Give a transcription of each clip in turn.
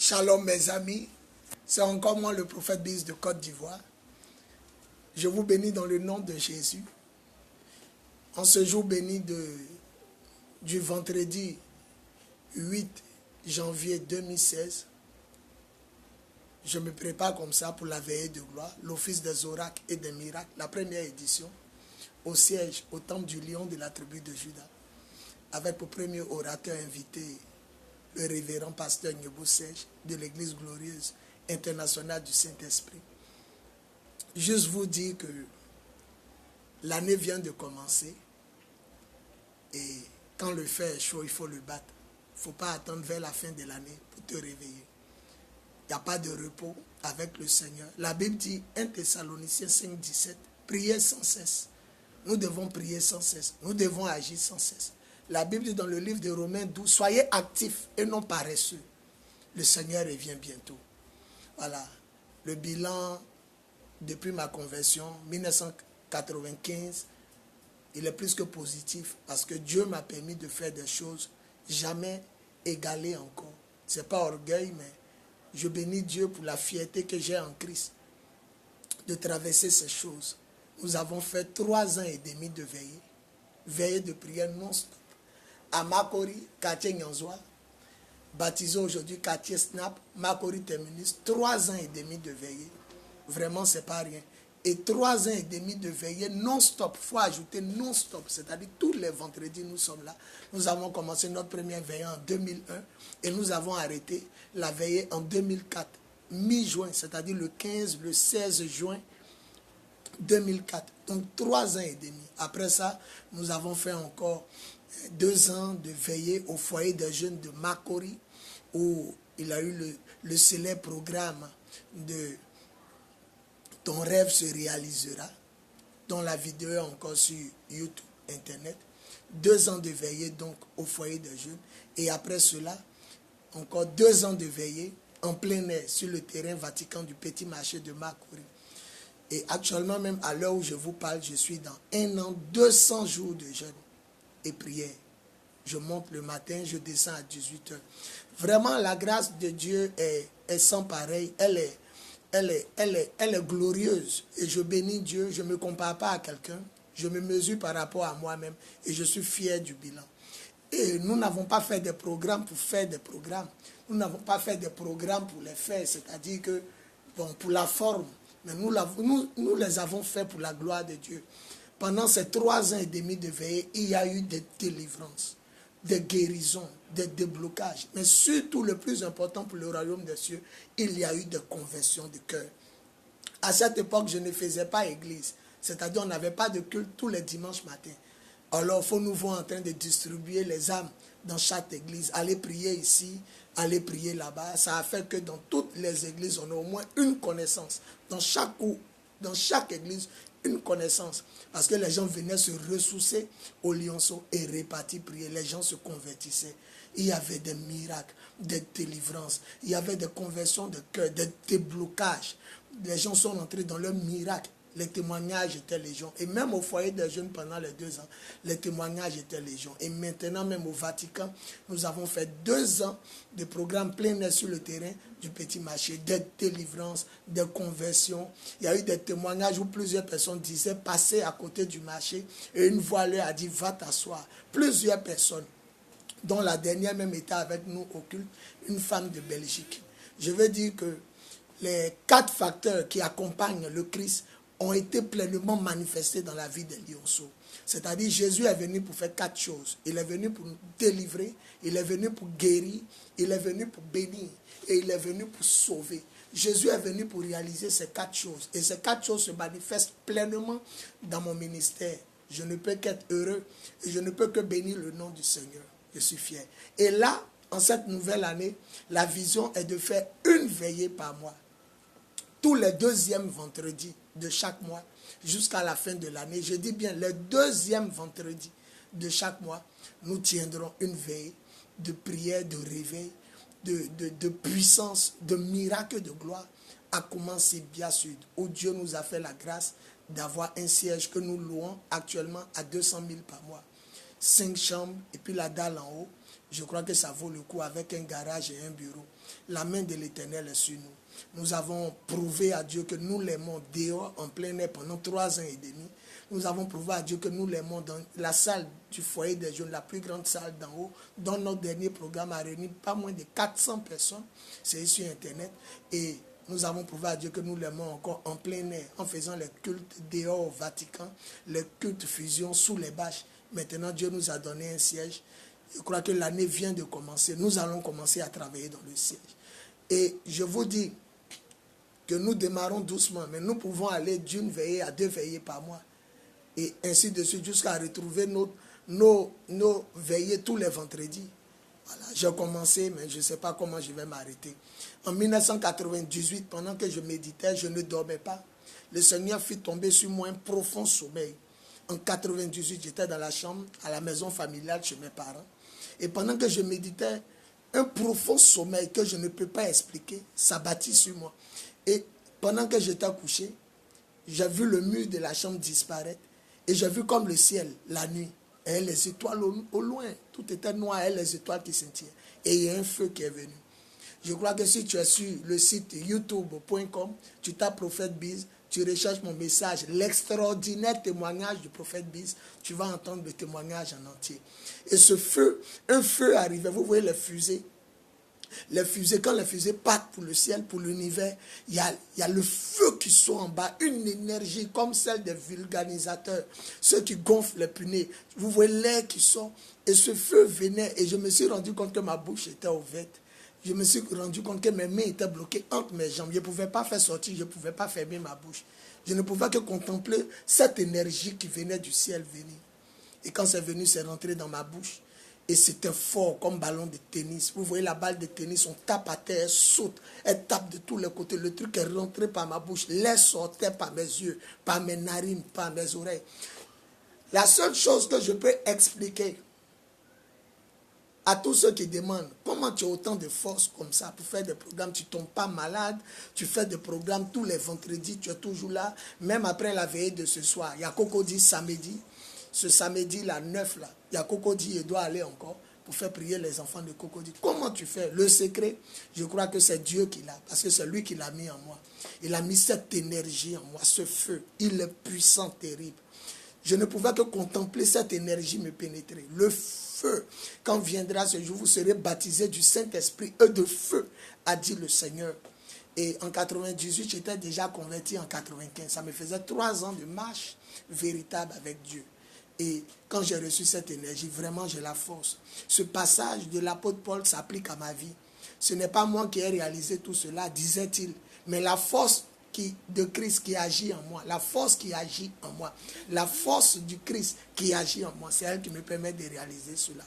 Shalom mes amis, c'est encore moi le prophète Biz de Côte d'Ivoire. Je vous bénis dans le nom de Jésus. En ce jour béni du vendredi 8 janvier 2016, je me prépare comme ça pour la veillée de gloire, l'office des oracles et des miracles, la première édition, au siège, au temple du lion de la tribu de Juda, avec pour premier orateur invité le révérend pasteur Nyebo Serge de l'église glorieuse internationale du Saint-Esprit. Juste vous dire que l'année vient de commencer et quand le fer est chaud, il faut le battre. Il ne faut pas attendre vers la fin de l'année pour te réveiller. Il n'y a pas de repos avec le Seigneur. La Bible dit 1 Thessaloniciens 5, 17, priez sans cesse. Nous devons prier sans cesse. Nous devons agir sans cesse. La Bible dit dans le livre de Romains 12, soyez actifs et non paresseux. Le Seigneur revient bientôt. Voilà, le bilan depuis ma conversion, 1995, il est plus que positif parce que Dieu m'a permis de faire des choses jamais égalées encore. Ce n'est pas orgueil, mais je bénis Dieu pour la fierté que j'ai en Christ de traverser ces choses. Nous avons fait 3 ans et demi de veillée de prière non-stop. À Makori, quartier Nyanzoa, baptisé aujourd'hui quartier Snap, Makori Terminus, 3 ans et demi de veillée. Vraiment, ce n'est pas rien. Et 3 ans et demi de veillée non-stop, il faut ajouter non-stop, c'est-à-dire tous les vendredis, nous sommes là. Nous avons commencé notre première veillée en 2001 et nous avons arrêté la veillée en 2004, mi-juin, c'est-à-dire le 15, le 16 juin 2004. Donc 3 ans et demi. Après ça, nous avons fait encore 2 ans de veillée au foyer des jeunes de Makori, où il a eu le célèbre programme de Ton rêve se réalisera, dont la vidéo est encore sur YouTube, Internet. 2 ans de veillée donc au foyer des jeunes. Et après cela, encore 2 ans de veillée en plein air sur le terrain Vatican du petit marché de Makori. Et actuellement, même à l'heure où je vous parle, je suis dans 1 an, 200 jours de jeûne et prière. Je monte le matin, je descends à 18 h. Vraiment, la grâce de Dieu est sans pareil. Elle est glorieuse. Et je bénis Dieu. Je ne me compare pas à quelqu'un. Je me mesure par rapport à moi-même. Et je suis fier du bilan. Et nous n'avons pas fait des programmes pour faire des programmes. Nous n'avons pas fait des programmes pour les faire. C'est-à-dire que, bon, pour la forme. Mais nous les avons fait pour la gloire de Dieu. Pendant ces 3 ans et demi de veillée, il y a eu des délivrances, des guérisons, des déblocages. Mais surtout, le plus important pour le royaume des cieux, il y a eu des conversions de cœur. À cette époque, je ne faisais pas église. C'est-à-dire, on n'avait pas de culte tous les dimanches matins. Alors, il faut nous voir en train de distribuer les âmes dans chaque église. Aller prier ici, aller prier là-bas. Ça a fait que dans toutes les églises, on a au moins une connaissance. Dans chaque église, une connaissance. Parce que les gens venaient se ressourcer au lionceau et répartir, prier. Les gens se convertissaient. Il y avait des miracles, des délivrances. Il y avait des conversions de cœur, des déblocages. Les gens sont entrés dans leur miracle. Les témoignages étaient légion. Et même au foyer des jeunes pendant les 2 ans, les témoignages étaient légion. Et maintenant, même au Vatican, nous avons fait 2 ans de programmes plein air sur le terrain du petit marché, des délivrances, des conversions. Il y a eu des témoignages où plusieurs personnes disaient passer à côté du marché et une voix leur a dit va t'asseoir. Plusieurs personnes, dont la dernière même était avec nous au culte, une femme de Belgique. Je veux dire que les 4 facteurs qui accompagnent le Christ ont été pleinement manifestés dans la vie des lionceaux. C'est-à-dire Jésus est venu pour faire 4 choses. Il est venu pour nous délivrer, il est venu pour guérir, il est venu pour bénir et il est venu pour sauver. Jésus est venu pour réaliser ces 4 choses. Et ces 4 choses se manifestent pleinement dans mon ministère. Je ne peux qu'être heureux et je ne peux que bénir le nom du Seigneur. Je suis fier. Et là, en cette nouvelle année, la vision est de faire une veillée par mois. Tous les 2e vendredis de chaque mois jusqu'à la fin de l'année. Je dis bien les 2e vendredis de chaque mois, nous tiendrons une veille de prière, de réveil, de puissance, de miracle, de gloire à commencer bien Sud, où Dieu nous a fait la grâce d'avoir un siège que nous louons actuellement à 200 000 par mois. 5 chambres et puis la dalle en haut. Je crois que ça vaut le coup avec un garage et un bureau. La main de l'Éternel est sur nous. Nous avons prouvé à Dieu que nous l'aimons dehors, en plein air, pendant 3 ans et demi. Nous avons prouvé à Dieu que nous l'aimons dans la salle du foyer des jeunes, la plus grande salle d'en haut, dont notre dernier programme a réuni pas moins de 400 personnes. C'est sur Internet. Et nous avons prouvé à Dieu que nous l'aimons encore en plein air, en faisant les cultes dehors au Vatican, les cultes fusion sous les bâches. Maintenant, Dieu nous a donné un siège. Je crois que l'année vient de commencer. Nous allons commencer à travailler dans le siège. Et je vous dis que nous démarrons doucement, mais nous pouvons aller d'une veillée à 2 veillées par mois. Et ainsi de suite, jusqu'à retrouver nos veillées tous les vendredis. Voilà, j'ai commencé, mais je ne sais pas comment je vais m'arrêter. En 1998, pendant que je méditais, je ne dormais pas. Le Seigneur fit tomber sur moi un profond sommeil. En 1998, j'étais dans la chambre, à la maison familiale chez mes parents. Et pendant que je méditais, un profond sommeil que je ne peux pas expliquer s'abattit sur moi. Et pendant que j'étais couché, j'ai vu le mur de la chambre disparaître. Et j'ai vu comme le ciel, la nuit, et les étoiles au loin. Tout était noir et les étoiles qui scintillaient. Et il y a un feu qui est venu. Je crois que si tu es sur le site youtube.com, tu tapes Prophète Biz, tu recherches mon message, l'extraordinaire témoignage du Prophète Biz, tu vas entendre le témoignage en entier. Et ce feu, un feu arrivait, vous voyez les fusées. Les fusées, quand les fusées partent pour le ciel, pour l'univers, il y a le feu qui sort en bas, une énergie comme celle des vulganisateurs, ceux qui gonflent les punais. Vous voyez l'air qui sort, et ce feu venait, et je me suis rendu compte que ma bouche était ouverte. Je me suis rendu compte que mes mains étaient bloquées entre mes jambes. Je ne pouvais pas faire sortir, je ne pouvais pas fermer ma bouche. Je ne pouvais que contempler cette énergie qui venait du ciel venir. Et quand c'est venu, c'est rentré dans ma bouche. Et c'était fort comme ballon de tennis. Vous voyez la balle de tennis, on tape à terre, elle saute, elle tape de tous les côtés. Le truc est rentré par ma bouche, l'air sortait par mes yeux, par mes narines, par mes oreilles. La seule chose que je peux expliquer à tous ceux qui demandent comment tu as autant de force comme ça pour faire des programmes, tu ne tombes pas malade, tu fais des programmes tous les vendredis, tu es toujours là, même après la veillée de ce soir. Il y a Cocody samedi. Ce samedi, la 9, là, il y a Cocody, il doit aller encore pour faire prier les enfants de Cocody. Comment tu fais? Le secret, je crois que c'est Dieu qui l'a, parce que c'est lui qui l'a mis en moi. Il a mis cette énergie en moi, ce feu. Il est puissant, terrible. Je ne pouvais que contempler cette énergie me pénétrer. Le feu, quand viendra ce jour, vous serez baptisés du Saint-Esprit et de feu, a dit le Seigneur. Et en 98, j'étais déjà converti en 95. Ça me faisait 3 ans de marche véritable avec Dieu. Et quand j'ai reçu cette énergie, vraiment j'ai la force. Ce passage de l'apôtre Paul s'applique à ma vie. Ce n'est pas moi qui ai réalisé tout cela, disait-il, mais la force de Christ qui agit en moi, la force qui agit en moi, la force du Christ qui agit en moi, c'est elle qui me permet de réaliser cela.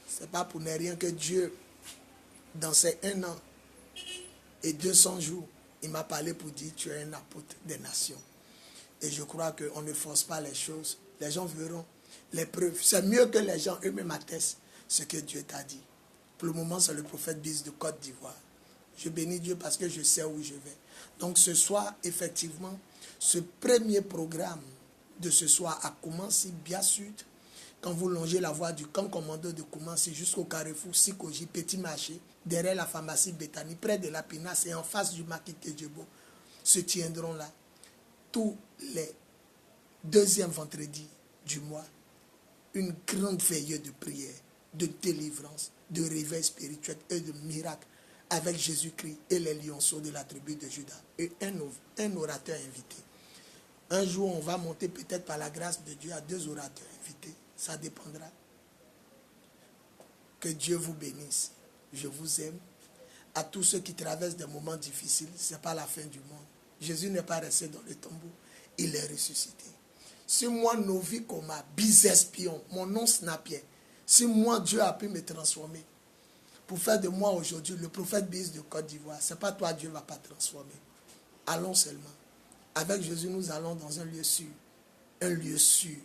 Ce n'est pas pour ne rien que Dieu, dans ces 1 an et 200 jours, il m'a parlé pour dire, tu es un apôtre des nations. Et je crois qu'on ne force pas les choses. Les gens verront les preuves. C'est mieux que les gens eux-mêmes attestent ce que Dieu t'a dit. Pour le moment, c'est le prophète Biz de Côte d'Ivoire. Je bénis Dieu parce que je sais où je vais. Donc ce soir, effectivement, ce premier programme de ce soir a commencé bien sûr. Quand vous longez la voie du camp commando de Koumassi jusqu'au carrefour Sikoji, Petit Marché, derrière la pharmacie Bethany, près de la Pinasse et en face du Maquis Kedjebo, se tiendront là tous les 2e vendredi du mois, une grande veillée de prière, de délivrance, de réveil spirituel et de miracle avec Jésus-Christ et les lionceaux de la tribu de Juda et un orateur invité. Un jour, on va monter peut-être par la grâce de Dieu à 2 orateurs invités. Ça dépendra. Que Dieu vous bénisse. Je vous aime. À tous ceux qui traversent des moments difficiles, ce n'est pas la fin du monde. Jésus n'est pas resté dans le tombeau. Il est ressuscité. Si moi, Novi Koma, Bisespion, mon nom Snapien, si moi, Dieu a pu me transformer pour faire de moi aujourd'hui le prophète Biz de Côte d'Ivoire, ce n'est pas toi, Dieu ne va pas transformer. Allons seulement. Avec Jésus, nous allons dans un lieu sûr. Un lieu sûr.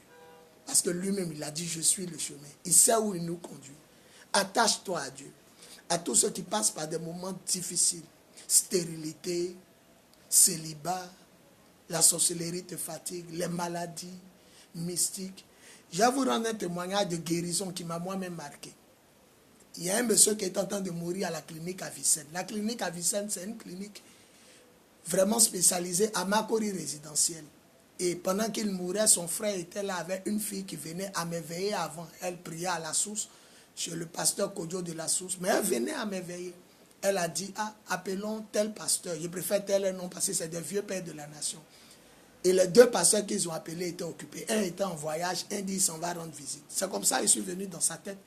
Parce que lui-même, il a dit, je suis le chemin. Il sait où il nous conduit. Attache-toi à Dieu. À tous ceux qui passent par des moments difficiles. Stérilité, célibat, la sorcellerie te fatigue, les maladies mystiques. Je vais vous rendre un témoignage de guérison qui m'a moi-même marqué. il y a un monsieur qui est en train de mourir à la clinique à Vicenne. La clinique à Vicenne, c'est une clinique vraiment spécialisée à Makori résidentiel. Et pendant qu'il mourait, son frère était là avec une fille qui venait à m'éveiller avant. Elle priait à la source, chez le pasteur Kodjo de la source. Mais elle venait à m'éveiller. Elle a dit, ah, appelons tel pasteur. Je préfère tel nom parce que c'est des vieux pères de la nation. Et les deux pasteurs qu'ils ont appelés étaient occupés. Un était en voyage, un dit, il s'en va rendre visite. C'est comme ça, je suis venu dans sa tête.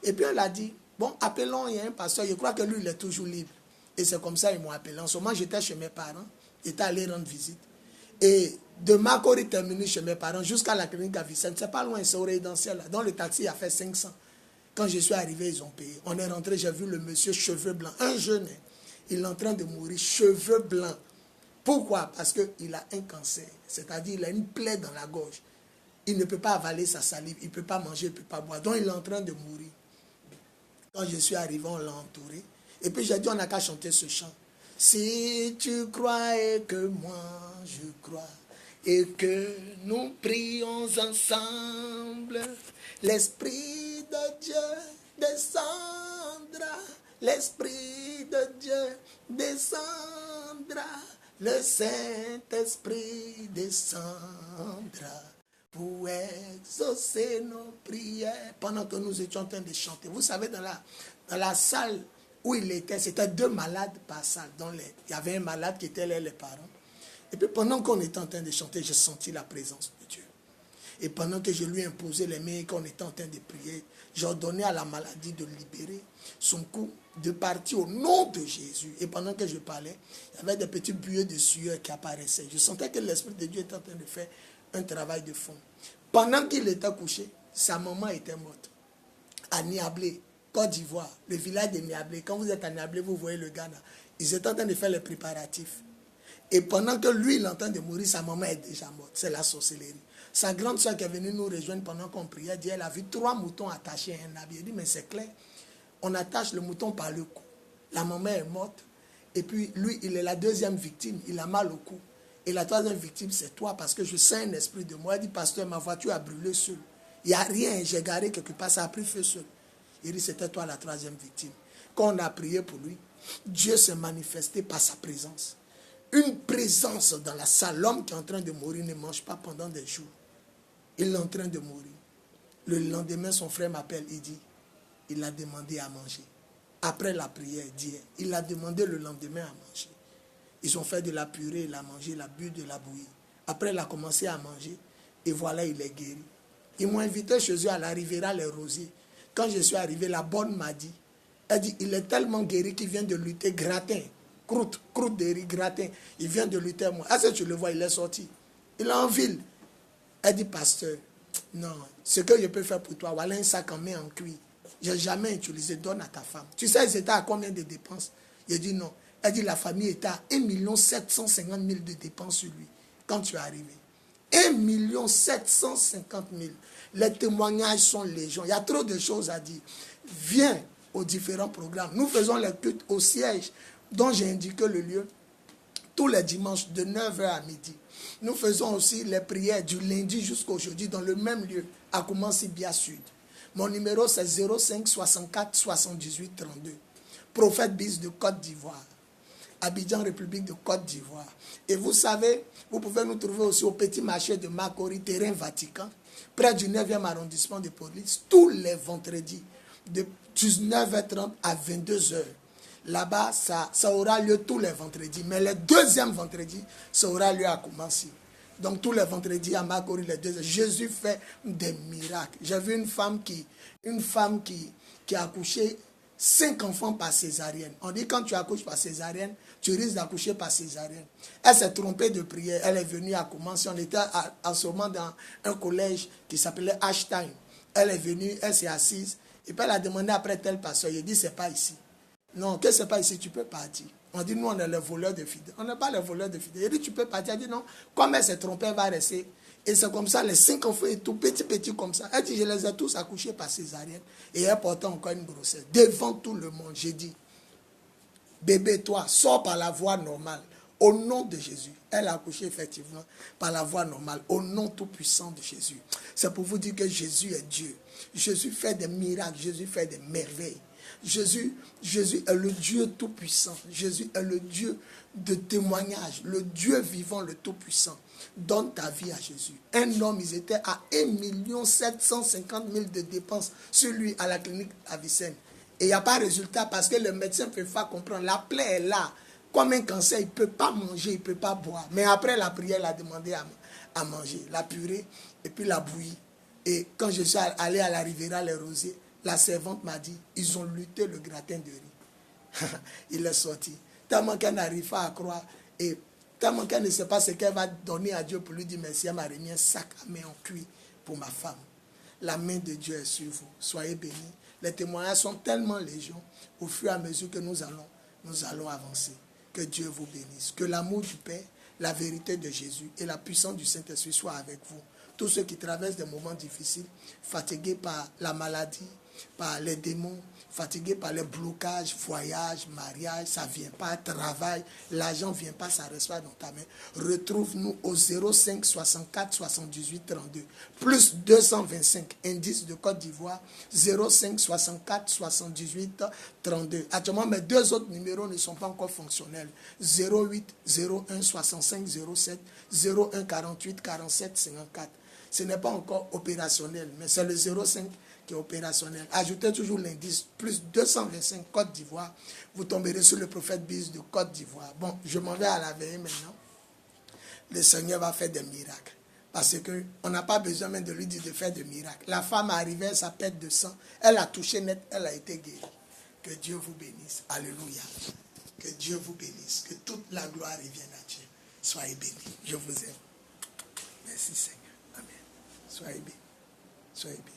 Et puis elle a dit, bon, appelons, il y a un pasteur, je crois que lui, il est toujours libre. Et c'est comme ça, ils m'ont appelé. En ce moment, j'étais chez mes parents, j'étais allé rendre visite. Et de Makori terminé chez mes parents jusqu'à la clinique à Vicenne, c'est pas loin, c'est au résidentiel. Dans le taxi, a fait 500. Quand je suis arrivé, ils ont payé. On est rentré, j'ai vu le monsieur cheveux blancs, un jeune, il est en train de mourir, cheveux blancs. Pourquoi? Parce qu'il a un cancer, c'est-à-dire il a une plaie dans la gorge. Il ne peut pas avaler sa salive, il ne peut pas manger, il ne peut pas boire. Donc il est en train de mourir. Quand je suis arrivé, on l'a entouré. Et puis j'ai dit, on n'a qu'à chanter ce chant. Si tu crois et que moi je crois, et que nous prions ensemble, l'Esprit de Dieu descendra, l'Esprit de Dieu descendra, le Saint-Esprit descendra pour exaucer nos prières. Pendant que nous étions en train de chanter, vous savez, dans la salle où il était, c'était 2 malades par salle. Il y avait un malade qui était là, les parents. Et puis pendant qu'on était en train de chanter, j'ai senti la présence de Dieu. Et pendant que je lui ai imposé les mains et qu'on était en train de prier, j'ai ordonné à la maladie de libérer son cou, de partir au nom de Jésus. Et pendant que je parlais, il y avait des petits buées de sueur qui apparaissaient. Je sentais que l'Esprit de Dieu était en train de faire un travail de fond. Pendant qu'il était couché, sa maman était morte. À Niablé, Côte d'Ivoire, le village de Niablé. Quand vous êtes à Niablé, vous voyez le Ghana. Ils étaient en train de faire les préparatifs. Et pendant que lui, il est en train de mourir, sa maman est déjà morte. C'est la sorcellerie. Sa grande soeur qui est venue nous rejoindre pendant qu'on priait, dit, elle a vu 3 moutons attachés à un habit. Elle dit, mais c'est clair, on attache le mouton par le cou. La maman est morte. Et puis lui, il est la 2e victime. Il a mal au cou. Et la 3e victime, c'est toi, parce que je sens un esprit de moi. Elle dit, pasteur, ma voiture a brûlé seule. Il n'y a rien, j'ai garé quelque part, ça a pris feu seul. Il dit, c'était toi la 3e victime. Quand on a prié pour lui, Dieu s'est manifesté par sa présence. Une présence dans la salle. L'homme qui est en train de mourir ne mange pas pendant des jours. Il est en train de mourir. Le lendemain, son frère m'appelle, il dit, il a demandé à manger. Après la prière d'hier, il a demandé le lendemain à manger. Ils ont fait de la purée, il a mangé, il a bu de la bouillie. Après, il a commencé à manger et voilà, il est guéri. Ils m'ont invité chez eux à la Riviera Les Rosiers. Quand je suis arrivé, la bonne m'a dit, elle dit, il est tellement guéri qu'il vient de lutter gratin. Croûte de riz, gratin. Il vient de lutter, moi. Est-ce que tu le vois, il est sorti. Il est en ville. Elle dit, pasteur, non, ce que je peux faire pour toi, voilà un sac en main en cuir. Je n'ai jamais utilisé, donne à ta femme. Tu sais, c'était à combien de dépenses? J'ai dit non. Elle dit, la famille était à 1 750 000 de dépenses sur lui, quand tu es arrivé. 1 750 000. Les témoignages sont légion. Il y a trop de choses à dire. Viens aux différents programmes. Nous faisons les cultes au siège, dont j'ai indiqué le lieu, tous les dimanches de 9h à midi. Nous faisons aussi les prières du lundi jusqu'au jeudi dans le même lieu, à Koumansi-Bia Sud. Mon numéro c'est 05 64 78 32. Prophète Bis de Côte d'Ivoire. Abidjan, République de Côte d'Ivoire. Et vous savez, vous pouvez nous trouver aussi au petit marché de Makori, terrain Vatican, près du 9e arrondissement de police, tous les vendredis, de 19h30 à 22h. Là-bas, ça aura lieu tous les vendredis. Mais le 2e vendredi, ça aura lieu à Koumansi. Donc tous les vendredis à Makori, les 2h, Jésus fait des miracles. J'ai vu une femme qui a accouché 5 enfants par césarienne. On dit quand tu accouches par césarienne, tu risques d'accoucher par césarienne. Elle s'est trompée de prière. Elle est venue à Koumansi. On était en ce moment dans un collège qui s'appelait Ashtown. Elle est venue, elle s'est assise. Et puis elle a demandé après tel pasteur. Il dit, c'est pas ici. Non, que c'est pas ici, tu peux partir. On dit, nous, on est les voleurs de fidèles. On n'est pas les voleurs de fidèles. Il dit, tu peux partir. Elle dit, non, comme elle s'est trompée, elle va rester. Et c'est comme ça, les 5 enfants, tout petit comme ça. Elle dit, je les ai tous accouchés par césarienne. Et elle portait encore une grossesse. Devant tout le monde, j'ai dit, bébé, toi, sors par la voie normale. Au nom de Jésus. Elle a accouché effectivement par la voie normale. Au nom tout puissant de Jésus. C'est pour vous dire que Jésus est Dieu. Jésus fait des miracles. Jésus fait des merveilles. Jésus est le Dieu tout-puissant. Jésus est le Dieu de témoignage, le Dieu vivant, le tout-puissant. Donne ta vie à Jésus. Un homme, ils étaient à 1 750 000 de dépenses sur lui à la clinique à Vicenne. Et il n'y a pas de résultat parce que le médecin ne peut pas comprendre. La plaie est là. Comme un cancer, il ne peut pas manger, il ne peut pas boire. Mais après la prière, il a demandé à manger. La purée et puis la bouillie. Et quand je suis allé à la Riviera Les Rosiers, la servante m'a dit, ils ont lutté le gratin de riz. Il est sorti. Tellement qu'elle n'arrive pas à croire. Et tellement qu'elle ne sait pas ce qu'elle va donner à Dieu pour lui dire merci, elle m'a remis un sac à main en cuir pour ma femme. La main de Dieu est sur vous. Soyez bénis. Les témoignages sont tellement légion. Au fur et à mesure que nous allons avancer. Que Dieu vous bénisse. Que l'amour du Père, la vérité de Jésus et la puissance du Saint-Esprit soient avec vous. Tous ceux qui traversent des moments difficiles, fatigués par la maladie, par les démons, fatigués par les blocages, voyages, mariage, ça ne vient pas, travail, l'argent ne vient pas, ça ne reste pas dans ta main. Retrouve-nous au 05 64 78 32, plus 225, indice de Côte d'Ivoire, 05 64 78 32. Actuellement, mes deux autres numéros ne sont pas encore fonctionnels. 08 01 65 07, 01 48 47 54. Ce n'est pas encore opérationnel, mais c'est le 05 qui est opérationnel. Ajoutez toujours l'indice plus 225 Côte d'Ivoire. Vous tomberez sur le prophète Biz de Côte d'Ivoire. Bon, je m'en vais à la veille maintenant. Le Seigneur va faire des miracles. Parce qu'on n'a pas besoin même de lui dire de faire des miracles. La femme arrivait, sa perte de sang. Elle a touché net, elle a été guérie. Que Dieu vous bénisse. Alléluia. Que Dieu vous bénisse. Que toute la gloire revienne à Dieu. Soyez bénis. Je vous aime. Merci Seigneur. Amen. Soyez bénis. Soyez bénis.